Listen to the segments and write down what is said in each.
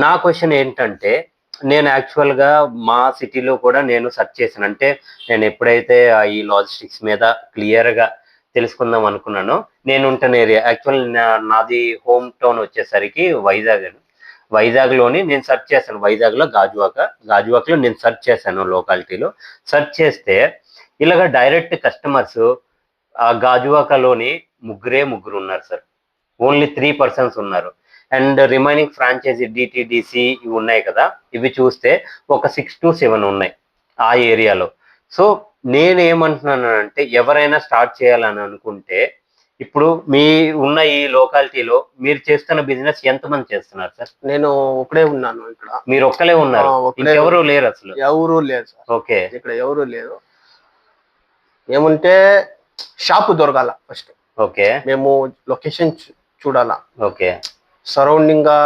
నా క్వెషన్ ఏంటంటే, నేను యాక్చువల్‌గా మా సిటీలో కూడా నేను సెర్చ్ చేశాను. అంటే నేను ఎప్పుడైతే ఈ లాజిస్టిక్స్ మీద క్లియర్‌గా తెలుసుకుందాం అనుకున్నానో, నేనుంటున్న ఏరియా యాక్చువల్ నాది హోమ్ టౌన్ వచ్చేసరికి వైజాగ్ అండి. వైజాగ్‌లోని నేను సెర్చ్ చేశాను. వైజాగ్‌లో గాజువాక. గాజువాకలో నేను సెర్చ్ చేశాను లొకాలిటీలో. సెర్చ్ చేస్తే ఇలాగ డైరెక్ట్ కస్టమర్స్ గాజువాకలోని ముగ్గురున్నారు సార్. ఓన్లీ 3 పర్సన్స్ ఉన్నారు. అండ్ రిమైనింగ్ ఫ్రాంచైజీ డిటీడీసీ ఇవి ఉన్నాయి కదా, ఇవి చూస్తే ఒక 6-7 ఉన్నాయి ఆ ఏరియాలో. సో నేనేమంటున్నానంటే, ఎవరైనా స్టార్ట్ చేయాలని అనుకుంటే ఇప్పుడు మీ ఉన్న ఈ లొకాలిటీలో మీరు చేస్తున్న బిజినెస్ ఎంతమంది చేస్తున్నారు సార్? నేను ఒకడే ఉన్నాను ఇక్కడ. మీరు ఒక్కలే ఉన్నారు, ఇంకెవరు లేరు అసలు? ఎవరు లేరు సార్. ఓకే, ఇక్కడ ఎవరు లేరు. ఏమంటే షాప్ దొరకాల ఫస్ట్. ఓకే, మేము లొకేషన్ చూడాలా. ఓకే, సరౌండింగ్ గా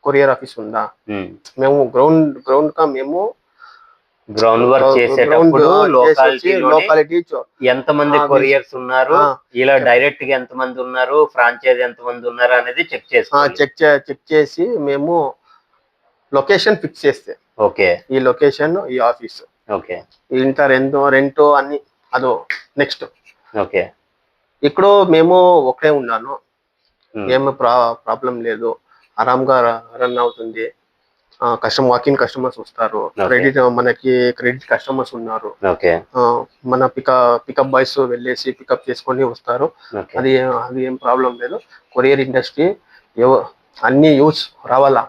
కొరియర్ ఆఫీస్ ఉందా. మేము గ్రౌండ్ గా మేము గ్రౌండ్ వర్క్ చేసేటప్పుడు లొకాలిటీ ఎంతమంది కొరియర్స్ ఉన్నారు, ఇలా డైరెక్ట్ గా ఎంతమంది ఉన్నారు, ఫ్రాంచైజ్ ఎంతమంది ఉన్నారు అనేది చెక్ చేసి మేము లొకేషన్ ఫిక్స్ చేస్తే, ఓకే, ఈ లొకేషన్ ఈ ఆఫీస్, ఓకే, ఇంత రెంట్ అన్ని అదో నెక్స్ట్. ఓకే, ఇక్కడ మేము ఒకటే ఉన్నాను, ఏమి ప్రాబ్లం లేదు, ఆరాంగా రన్ అవుతుంది. వాకింగ్ కస్టమర్స్ వస్తారు, మనకి క్రెడిట్ కస్టమర్స్ ఉన్నారు. మన పికప్ బాయ్స్ వెళ్ళేసి పికప్ చేసుకొని వస్తారు. అది ఏం ప్రాబ్లం లేదు. కొరియర్ ఇండస్ట్రీ అన్ని యూస్ రావాలా.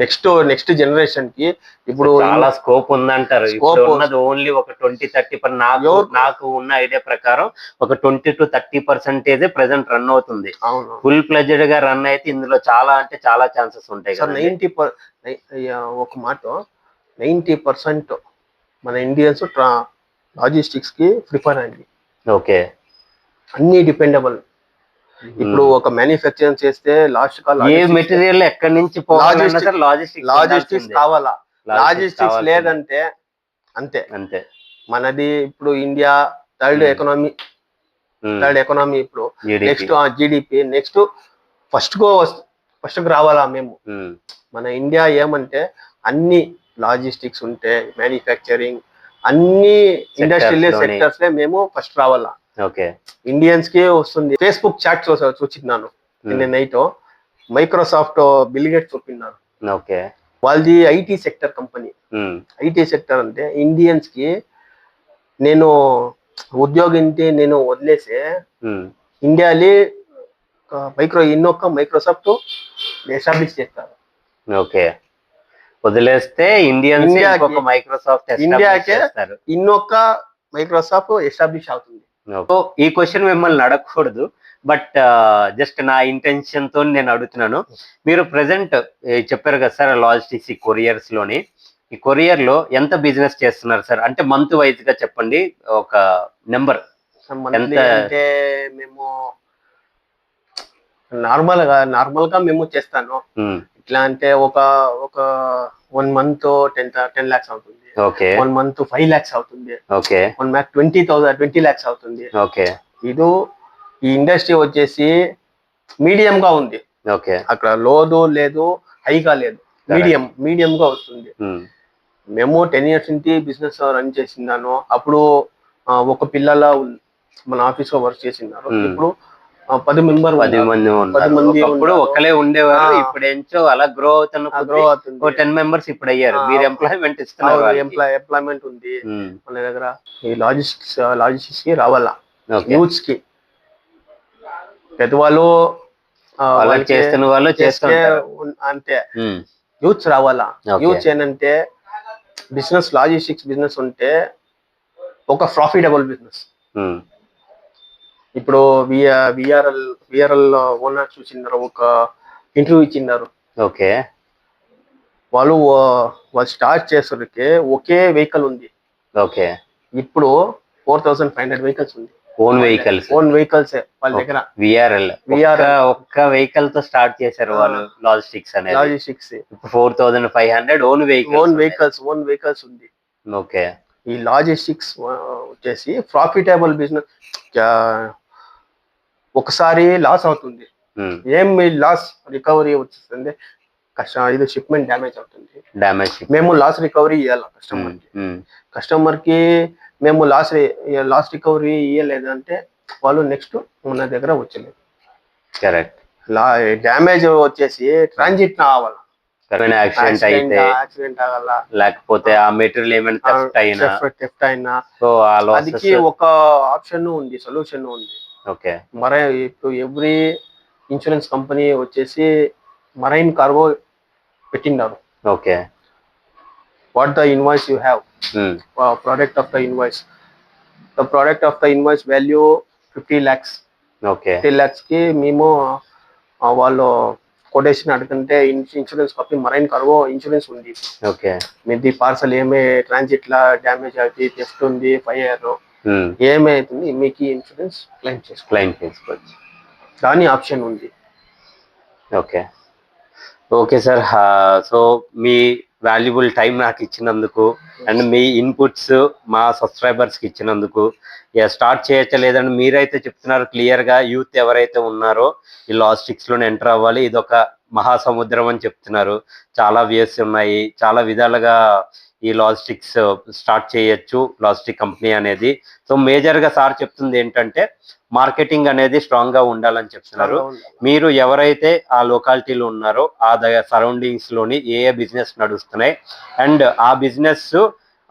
నెక్స్ట్ జనరేషన్ కి ఇప్పుడు చాలా స్కోప్ ఉందంటారు. ఉన్నది ఓన్లీ ఒక 20-30%. నాకు ఉన్న ఐడియా ప్రకారం ఒక 20-30% ప్రెసెంట్ రన్ అవుతుంది. ఫుల్ ప్లెడ్జెడ్ గా రన్ అయితే ఇందులో చాలా అంటే చాలా ఛాన్సెస్ ఉంటాయి కదా. 90% మన ఇండియన్స్ లాజిస్టిక్స్ కి ప్రిఫర్ అండి. ఓకే, అన్ని డిపెండబుల్. ఇప్పుడు ఒక మ్యానుఫ్యాక్చరింగ్ చేస్తే లాస్ట్ కాల్ ఏ మెటీరియల్ ఎక్కడి నుంచి లాజిస్టిక్స్ కావాలా. లాజిస్టిక్స్ లేదంటే అంతే. మనది ఇప్పుడు ఇండియా థర్డ్ ఎకనామీ ఇప్పుడు. నెక్స్ట్ జీడిపి నెక్స్ట్ ఫస్ట్ కు రావాలా మేము. మన ఇండియా ఏమంటే అన్ని లాజిస్టిక్స్ ఉంటే మ్యానుఫ్యాక్చరింగ్ అన్ని ఇండస్ట్రియల్ సెక్టర్స్ లో మేము ఫస్ట్ రావాలా. ఇండియన్స్ కి వస్తుంది. ఫేస్బుక్ చాట్ చూసిన్నాను నిన్న నైట్. మైక్రోసాఫ్ట్ బిల్ గేట్స్ చెప్పినారు. వాళ్ళది IT sector company. IT sector అంటే ఇండియన్స్ కి నేను ఉద్యోగింటి నేను వదిలేసే ఇండియాలో మైక్రోసాఫ్ట్ ఎస్టాబ్లిష్ చేస్తారు. వదిలేస్తే ఇండియాకి ఇంకొక మైక్రోసాఫ్ట్ ఎస్టాబ్లిష్ అవుతుంది. ఈ క్వశ్చన్ మిమ్మల్ని అడగకూడదు, బట్ జస్ట్ నా ఇంటెన్షన్ తో నేను అడుగుతున్నాను. మీరు ప్రెసెంట్ చెప్పారు కదా సార్, లాజిస్టిక్స్ కొరియర్స్ లోని, ఈ కొరియర్ లో ఎంత బిజినెస్ చేస్తున్నారు సార్? అంటే మంత్ వైజ్ గా చెప్పండి, ఒక నెంబర్. అంటే మేము నార్మల్ గా మేము చేస్తాను. ఇట్లా అంటే ఒక 1 month 10 lakhs అవుతుంది. 1 month 5 lakhs అవుతుంది. 1 month 20 lakhs అవుతుంది. ఇది ఈ ఇండస్ట్రీ వచ్చేసి మీడియం గా ఉంది. అక్కడ లోదు లేదు, హైగా లేదు, మీడియం గా వస్తుంది. మేము 10 years నుంచి బిజినెస్ రన్ చేసినాను. అప్పుడు ఒక పిల్లల మన ఆఫీస్ లో వర్క్ చేసినారు. ఇప్పుడు 10 మంది ఒకలే ఉండేవారు. ఇప్పుడు ఏంచో అలా గ్రో అవుతుంది. 10 members ఇప్పుడు అయ్యారు. మీరు ఎంప్లాయ్మెంట్ ఇస్తున్నారు. ఎంప్లాయ్మెంట్ ఉంది మన దగ్గర. ఈ లాజిస్టిక్స్ కి రావాలా. యూత్స్ కి పెద్దవాళ్ళు చేస్తున్న వాళ్ళు అంతే. యూత్స్ రావాలా. యూత్స్ ఏంటంటే లాజిస్టిక్స్ బిజినెస్ ఉంటే ఒక ప్రాఫిటబుల్ బిజినెస్. ఇప్పుడు విఆర్ఎల్ ఓనర్ చూసినారు, ఒక ఇంటర్వ్యూ ఇచ్చినారు. వాళ్ళు స్టార్ట్ చేసరికి ఒకే వెహికల్ ఉంది. ఇప్పుడు 4500 వెహికల్స్ ఉంది. ఓన్ వెహికల్స్ వాళ్ళ దగ్గర. విఆర్ఎల్ ఒక్క వెహికల్ తో స్టార్ట్ చేశారు వాళ్ళు లాజిస్టిక్స్. 4500 ఓన్ వెహికల్స్ ఉంది. ఈ లాజిస్టిక్స్ వచ్చేసి ప్రాఫిటబుల్ బిజినెస్. ఒకసారి లాస్ అవుతుంది, ఏం లాస్ రికవరీ వచ్చేస్తుంది. ఇది షిప్మెంట్ డ్యామేజ్ అవుతుంది, డ్యామేజ్ మేము లాస్ రికవరీ ఇవ్వాలి కస్టమర్ కి. మేము లాస్ రికవరీ ఇవ్వలేదంటే వాళ్ళు నెక్స్ట్ మన దగ్గర వచ్చలేదు. కరెక్ట్. డ్యామేజ్ వచ్చేసి ట్రాన్సిట్ అవ్వాలి, యాక్సిడెంట్ అయితే, యాక్సిడెంట్ అవ్వాల, లేకపోతే ఆ మెటీరియల్ ఏమైనా థెఫ్ట్ అయినా సో అదికి ఒక ఆప్షన్ ఉంది, సొల్యూషన్ ఉంది. ఓకే. ఇప్పుడు ఎవ్రీ ఇన్సూరెన్స్ కంపెనీ వచ్చేసి మరైన్ కార్గో పెట్టినారు. Okay. What the invoice you have, product of the invoice, the product of the invoice value 50 lakhs. Okay. 50 lakhs కి మేము వాళ్ళు కొటేషన్ అడుగుతుంటే insurance copy marine cargo insurance ఉంది. Okay. మీది parcel ఏమే transit లా damage అవుతుంది, theft ఉంది, ఫైర్ ఏమైతుంది, మీకు ఇన్సూరెన్స్ క్లెయిమ్ చేసుకోవచ్చు, దాని ఆప్షన్ ఉంది. ఓకే. Okay sir. సో మీ వాల్యుబుల్ టైం నాకు ఇచ్చినందుకు అండ్ మీ ఇన్పుట్స్ మా సబ్స్క్రైబర్స్కి ఇచ్చినందుకు, స్టార్ట్ చేయొచ్చా లేదని మీరైతే చెప్తున్నారు క్లియర్గా. యూత్ ఎవరైతే ఉన్నారో ఈ లాజిస్టిక్స్లోనే ఎంటర్ అవ్వాలి, ఇది ఒక మహాసముద్రం అని చెప్తున్నారు. చాలా వేస్ ఉన్నాయి, చాలా విధాలుగా ఈ లాజిస్టిక్స్ స్టార్ట్ చేయొచ్చు, లాజిస్టిక్ కంపెనీ అనేది. సో మేజర్గా సార్ చెప్తుంది ఏంటంటే మార్కెటింగ్ అనేది స్ట్రాంగ్గా ఉండాలని చెప్తున్నారు. మీరు ఎవరైతే ఆ లొకాలిటీలో ఉన్నారో ఆ సరౌండింగ్స్లోని ఏ బిజినెస్ నడుస్తున్నాయి అండ్ ఆ బిజినెస్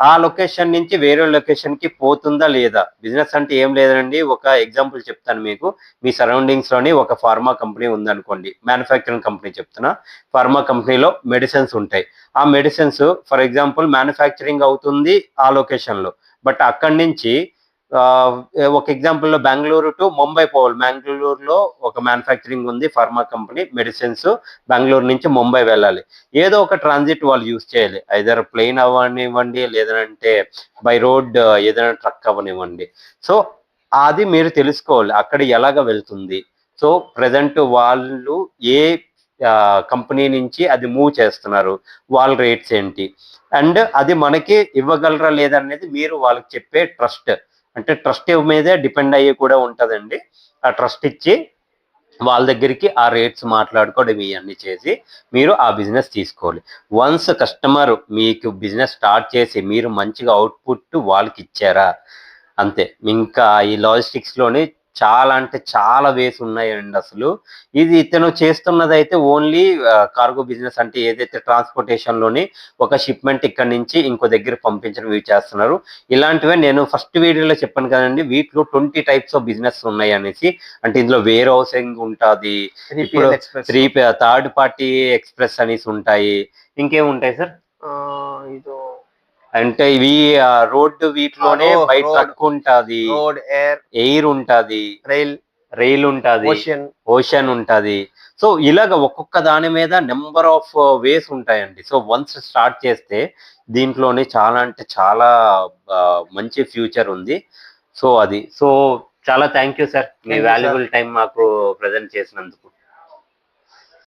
ఆ లొకేషన్ నుంచి వేరే లొకేషన్కి పోతుందా లేదా. బిజినెస్ అంటే ఏం లేదండి, ఒక ఎగ్జాంపుల్ చెప్తాను మీకు. మీ సరౌండింగ్స్లోని ఒక ఫార్మా కంపెనీ ఉందనుకోండి, మ్యానుఫ్యాక్చరింగ్ కంపెనీ చెప్తున్నా. ఫార్మా కంపెనీలో మెడిసిన్స్ ఉంటాయి. ఆ మెడిసిన్స్ ఫర్ ఎగ్జాంపుల్ మ్యానుఫ్యాక్చరింగ్ అవుతుంది ఆ లొకేషన్లో, బట్ అక్కడి నుంచి ఒక ఎగ్జాంపుల్లో బెంగళూరు టు ముంబై పోవాలి. బెంగళూరులో ఒక మ్యానుఫ్యాక్చరింగ్ ఉంది ఫార్మా కంపెనీ, మెడిసిన్స్ బెంగళూరు నుంచి ముంబై వెళ్ళాలి. ఏదో ఒక ట్రాన్సిట్ వాళ్ళు యూజ్ చేయాలి, ఐదర్ ప్లేన్ అవ్వనివ్వండి లేదంటే బై రోడ్ ఏదైనా ట్రక్ అవ్వనివ్వండి. సో అది మీరు తెలుసుకోవాలి అక్కడ ఎలాగ వెళ్తుంది. సో ప్రజెంట్ వాళ్ళు ఏ కంపెనీ నుంచి అది మూవ్ చేస్తున్నారు, వాళ్ళ రేట్స్ ఏంటి, అండ్ అది మనకి ఇవ్వగలరా లేదనేది మీరు వాళ్ళకి చెప్పే ట్రస్ట్, అంటే ట్రస్ట్ మీదే డిపెండ్ అయ్యి కూడా ఉంటుందండి. ఆ ట్రస్ట్ ఇచ్చి వాళ్ళ దగ్గరికి ఆ రేట్స్ మాట్లాడుకోవడం ఇవన్నీ చేసి మీరు ఆ బిజినెస్ తీసుకోవాలి. వన్స్ కస్టమర్ మీకు బిజినెస్ స్టార్ట్ చేసి మీరు మంచిగా అవుట్పుట్ వాళ్ళకి ఇచ్చారా అంతే. ఇంకా ఈ లాజిస్టిక్స్లోని చాలా అంటే చాలా వేస్ ఉన్నాయండి. అసలు ఇది ఇతను చేస్తున్నది అయితే ఓన్లీ కార్గో బిజినెస్, అంటే ఏదైతే ట్రాన్స్పోర్టేషన్లోని ఒక షిప్మెంట్ ఇక్కడ నుంచి ఇంకో దగ్గర పంపించడం ఇవి చేస్తున్నారు. ఇలాంటివే నేను ఫస్ట్ వీడియోలో చెప్పాను కదండి, వీటిలో 20 టైప్స్ ఆఫ్ బిజినెస్ ఉన్నాయి అనేసి. అంటే ఇందులో వేర్ హౌసింగ్ ఉంటుంది, ఇప్పుడు థర్డ్ పార్టీ ఎక్స్ప్రెస్ అనేసి ఉంటాయి, ఇంకేముంటాయి సార్? అంటే ఇవి రోడ్డు వీటిలోనే బై ట్రక్ ఉంటుంది, ఎయిర్ ఉంటుంది, రైల్ ఉంటుంది, ఓషన్ ఉంటుంది. సో ఇలాగ ఒక్కొక్క దాని మీద నెంబర్ ఆఫ్ వేస్ ఉంటాయండి. సో వన్స్ స్టార్ట్ చేస్తే దీంట్లోనే చాలా అంటే చాలా మంచి ఫ్యూచర్ ఉంది. సో అది. సో చాలా thank you sir, me valuable time మాకు ప్రజెంట్ చేసినందుకు.